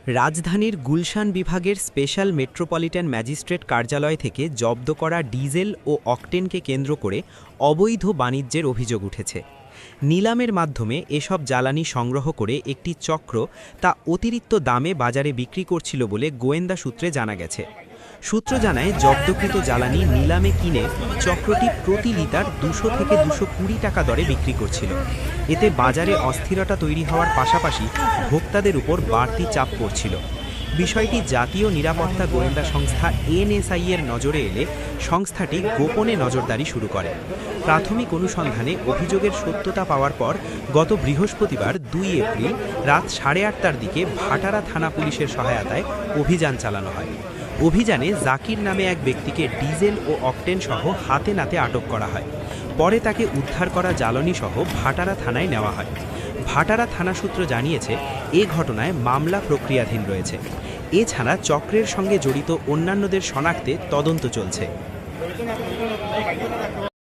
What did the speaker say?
রাজধানীর গুলশান বিভাগের special metropolitan magistrate কার্যালয় থেকে জব্দ করা ডিজেল ও অকটেনকে কেন্দ্র করে অবৈধ বাণিজ্যের অভিযোগ উঠেছে। নিলামের মাধ্যমে এসব জ্বালানি সংগ্রহ করে একটি চক্র তা অতিরিক্ত দামে বাজারে বিক্রি করছিল বলে গোয়েন্দা সূত্রে জানা গেছে। সূত্র জানায়, জব্দকৃত জ্বালানি নিলামে কিনে চক্রটি প্রতি লিটার ২০০ থেকে ২২০ টাকা দরে বিক্রি করছিল। এতে বাজারে অস্থিরতা তৈরি হওয়ার পাশাপাশি ভোক্তাদের উপর বাড়তি চাপ পড়ছিল। বিষয়টি জাতীয় নিরাপত্তা গোয়েন্দা সংস্থা এনএসআই এর নজরে এলে সংস্থাটি গোপনে নজরদারি শুরু করে। প্রাথমিক অনুসন্ধানে অভিযোগের সত্যতা পাওয়ার পর গত বৃহস্পতিবার ২ এপ্রিল রাত ৮:৩০টার দিকে ভাটারা থানা পুলিশের সহায়তায় অভিযান চালানো হয়। অভিযানে জাকির নামে এক ব্যক্তিকে ডিজেল ও অকটেন সহ হাতে নাতে আটক করা হয়। পরে তাকে উদ্ধার করা জ্বালানি সহ ভাটারা থানায় নেওয়া হয়। ভাটারা থানা সূত্র জানিয়েছে, এ ঘটনায় মামলা প্রক্রিয়াধীন রয়েছে। এছাড়া চক্রের সঙ্গে জড়িত অন্যান্যদের শনাক্তে তদন্ত চলছে।